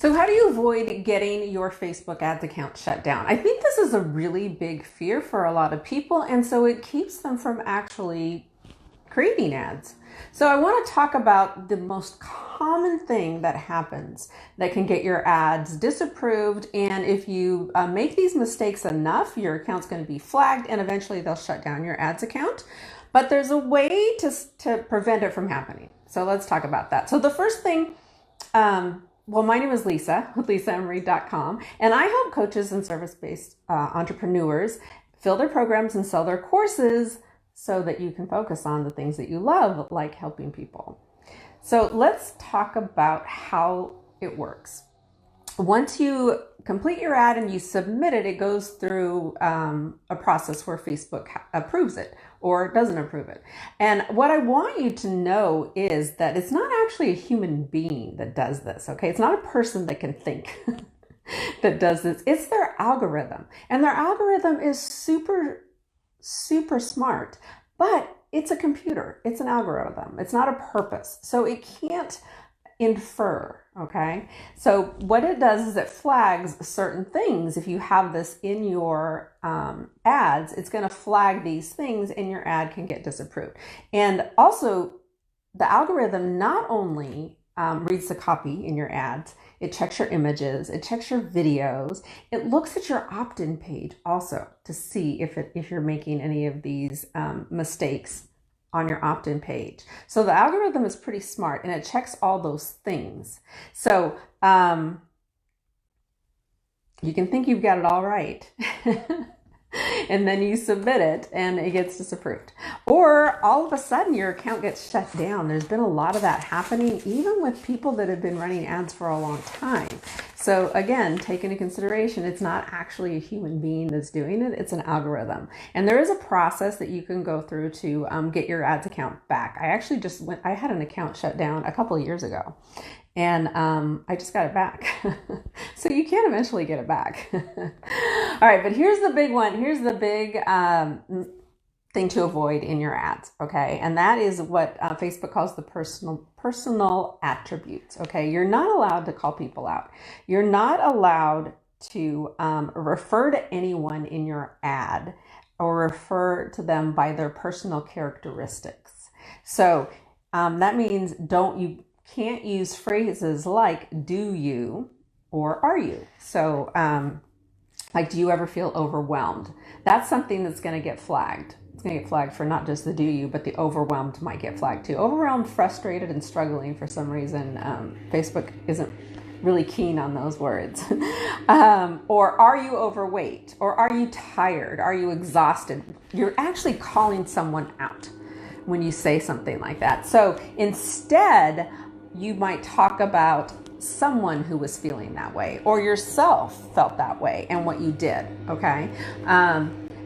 So how do you avoid getting your Facebook ads account shut down? I think this is a really big fear for a lot of people, and so it keeps them from actually creating ads. So I want to talk about the most common thing that happens that can get your ads disapproved, and if you make these mistakes enough, your account's going to be flagged and eventually they'll shut down your ads account. But there's a way to prevent it from happening. So let's talk about that. So the first thing, well, my name is Lisa with lisaemery.com, and I help coaches and service-based entrepreneurs fill their programs and sell their courses so that you can focus on the things that you love, like helping people. So let's talk about how it works. Once you complete your ad and you submit it, it goes through a process where Facebook approves it or doesn't approve it. And what I want you to know is that it's not actually a human being that does this, okay? It's not a person that can think that does this. It's their algorithm. And their algorithm is super smart, but it's a computer. It's an algorithm. It's not a purpose. So it can't infer, okay? So what it does is it flags certain things. If you have this in your ads, it's going to flag these things and your ad can get disapproved. And also, the algorithm not only reads the copy in your ads, it checks your images, it checks your videos, it looks at your opt-in page also to see if you're making any of these mistakes on your opt-in page. So the algorithm is pretty smart and it checks all those things. So you can think you've got it all right. And then you submit it and it gets disapproved. Or all of a sudden your account gets shut down. There's been a lot of that happening, even with people that have been running ads for a long time. So again, take into consideration, it's not actually a human being that's doing it, it's an algorithm. And there is a process that you can go through to get your ads account back. I actually I had an account shut down a couple of years ago. And I just got it back. So you can eventually get it back. All right, but here's the big one. Here's the big thing to avoid in your ads, okay? And that is what Facebook calls the personal attributes, okay? You're not allowed to call people out. You're not allowed to refer to anyone in your ad or refer to them by their personal characteristics. So that means you can't use phrases like do you or are you. So like, do you ever feel overwhelmed? That's something that's going to get flagged. It's going to get flagged for not just the do you, but the overwhelmed might get flagged too. Overwhelmed, frustrated, and struggling for some reason. Facebook isn't really keen on those words. Or are you overweight? Or are you tired? Are you exhausted? You're actually calling someone out when you say something like that. So instead, you might talk about someone who was feeling that way or yourself felt that way and what you did, okay?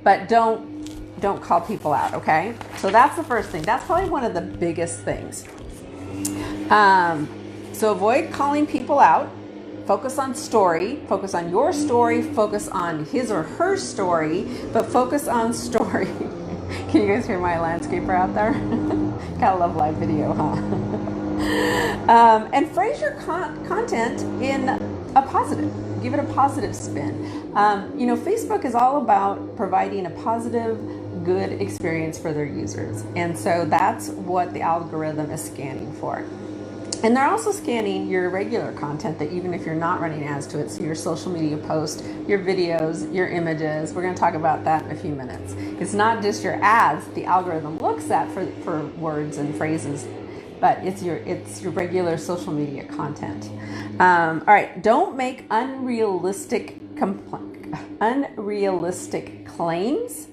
But don't call people out, okay? So that's the first thing. That's probably one of the biggest things. So avoid calling people out. Focus on story, focus on your story, focus on his or her story, but focus on story. Can you guys hear my landscaper out there? Gotta love live video, huh? And phrase your content in a positive. Give it a positive spin. Facebook is all about providing a positive, good experience for their users. And so that's what the algorithm is scanning for. And they're also scanning your regular content that even if you're not running ads to it, so your social media posts, your videos, your images. We're going to talk about that in a few minutes. It's not just your ads the algorithm looks at for words and phrases, but it's your regular social media content. All right, don't make unrealistic claims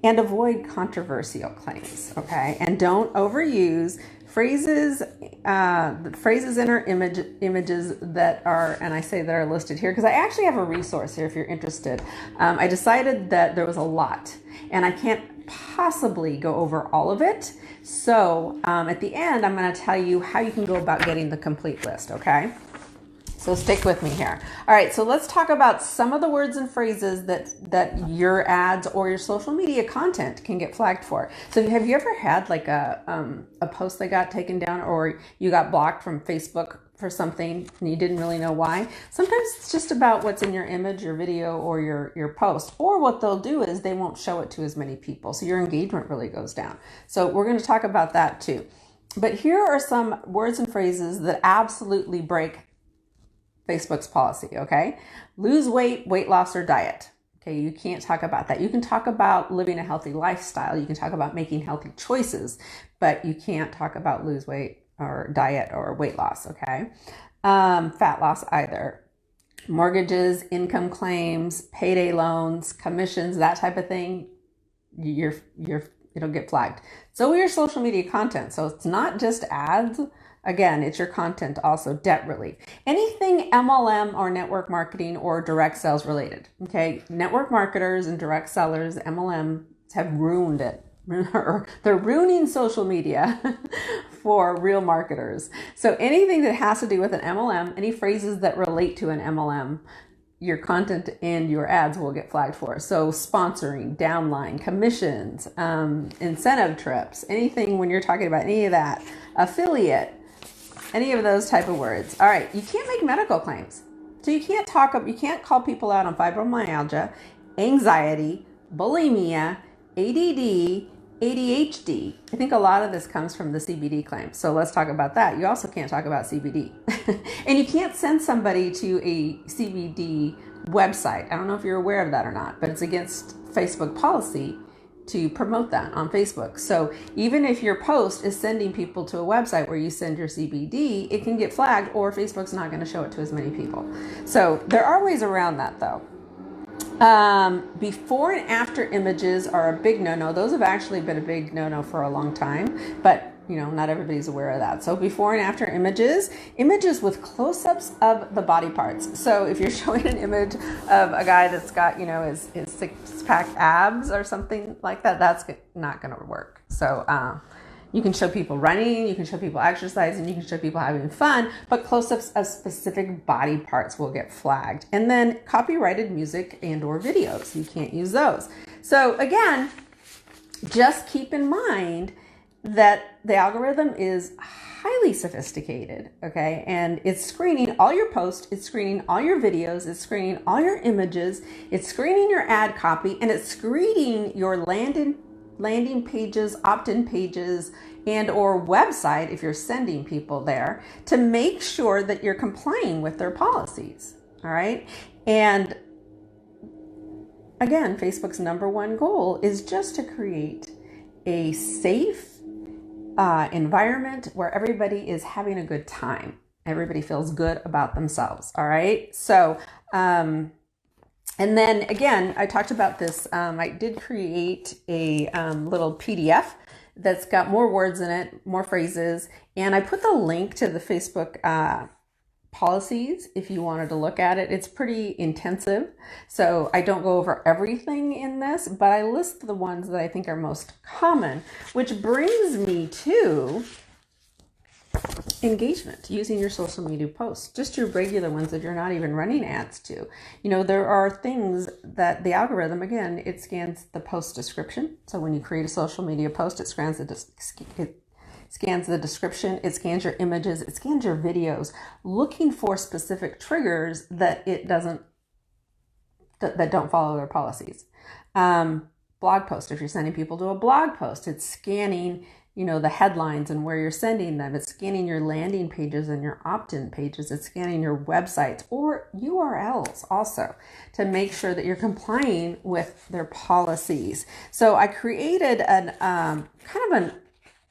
and avoid controversial claims, okay? And don't overuse phrases in our images that are, and I say that are listed here because I actually have a resource here if you're interested. I decided that there was a lot and I can't possibly go over all of it. So at the end, I'm going to tell you how you can go about getting the complete list, okay? So stick with me here. All right, so let's talk about some of the words and phrases that your ads or your social media content can get flagged for. So have you ever had like a post that got taken down or you got blocked from Facebook for something and you didn't really know why. Sometimes it's just about what's in your image, your video, or your post. Or what they'll do is they won't show it to as many people. So your engagement really goes down. So we're going to talk about that too. But here are some words and phrases that absolutely break Facebook's policy, okay? Lose weight, weight loss, or diet. Okay, you can't talk about that. You can talk about living a healthy lifestyle. You can talk about making healthy choices, but you can't talk about lose weight or diet or weight loss, okay? Fat loss either. Mortgages, income claims, payday loans, commissions, that type of thing, it'll get flagged. So your social media content. So it's not just ads. Again, it's your content also, debt relief. Anything MLM or network marketing or direct sales related, okay? Network marketers and direct sellers, MLM, have ruined it. They're ruining social media for real marketers. So anything that has to do with an MLM, any phrases that relate to an MLM, your content and your ads will get flagged for. So sponsoring, downline, commissions, incentive trips, anything when you're talking about any of that, affiliate, any of those type of words. All right, you can't make medical claims. So you can't call people out on fibromyalgia, anxiety, bulimia, ADD, ADHD. I think a lot of this comes from the CBD claims. So let's talk about that. You also can't talk about CBD. And you can't send somebody to a CBD website. I don't know if you're aware of that or not, but it's against Facebook policy to promote that on Facebook. So even if your post is sending people to a website where you send your CBD, it can get flagged, or Facebook's not going to show it to as many people. So there are ways around that though. Before and after images are a big no-no. Those have actually been a big no-no for a long time, but not everybody's aware of that. So before and after images with close-ups of the body parts. So if you're showing an image of a guy that's got, his six-pack abs or something like that, that's not going to work. So, you can show people running, you can show people exercising, you can show people having fun, but close-ups of specific body parts will get flagged. And then copyrighted music and or videos, you can't use those. So again, just keep in mind that the algorithm is highly sophisticated, okay? And it's screening all your posts, it's screening all your videos, it's screening all your images, it's screening your ad copy, and it's screening your landing pages, opt-in pages, and or website if you're sending people there, to make sure that you're complying with their policies, all right? And again, Facebook's number one goal is just to create a safe environment where everybody is having a good time. Everybody feels good about themselves, all right? So, and then again, I talked about this. I did create a little PDF that's got more words in it, more phrases, and I put the link to the Facebook policies if you wanted to look at it. It's pretty intensive, so I don't go over everything in this, but I list the ones that I think are most common, which brings me to engagement using your social media posts, just your regular ones that you're not even running ads to. There are things that the algorithm, again, it scans the post description. So when you create a social media post, it scans the description, it scans your images, it scans your videos, looking for specific triggers that that don't follow their policies. Blog post, if you're sending people to a blog post, it's scanning the headlines and where you're sending them. It's scanning your landing pages and your opt-in pages. It's scanning your websites or URLs also to make sure that you're complying with their policies. So I created an kind of an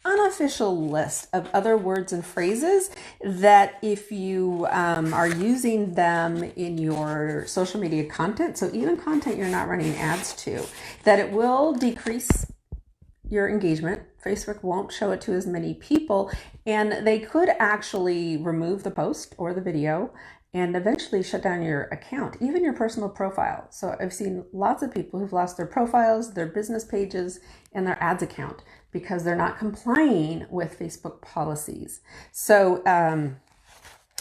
unofficial list of other words and phrases that if you are using them in your social media content, so even content you're not running ads to, that it will decrease your engagement. Facebook won't show it to as many people, and they could actually remove the post or the video and eventually shut down your account, even your personal profile. So I've seen lots of people who've lost their profiles, their business pages, and their ads account because they're not complying with Facebook policies. So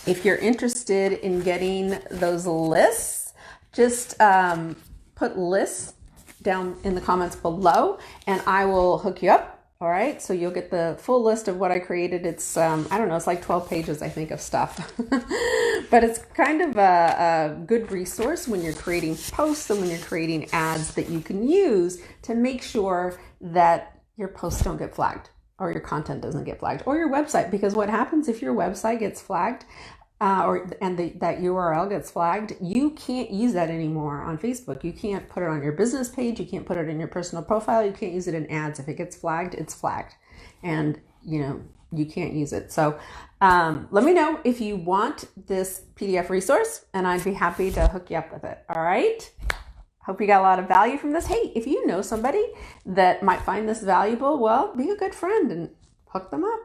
if you're interested in getting those lists, just put lists down in the comments below and I will hook you up All right, so you'll get the full list of what I created. It's, I don't know, it's like 12 pages, I think, of stuff. But it's kind of a good resource when you're creating posts and when you're creating ads that you can use to make sure that your posts don't get flagged or your content doesn't get flagged or your website. Because what happens if your website gets flagged that URL gets flagged, you can't use that anymore on Facebook. You can't put it on your business page. You can't put it in your personal profile. You can't use it in ads. If it gets flagged, it's flagged, and you can't use it. So let me know if you want this PDF resource, and I'd be happy to hook you up with it. All right. Hope you got a lot of value from this. Hey, if you know somebody that might find this valuable, well, be a good friend and hook them up.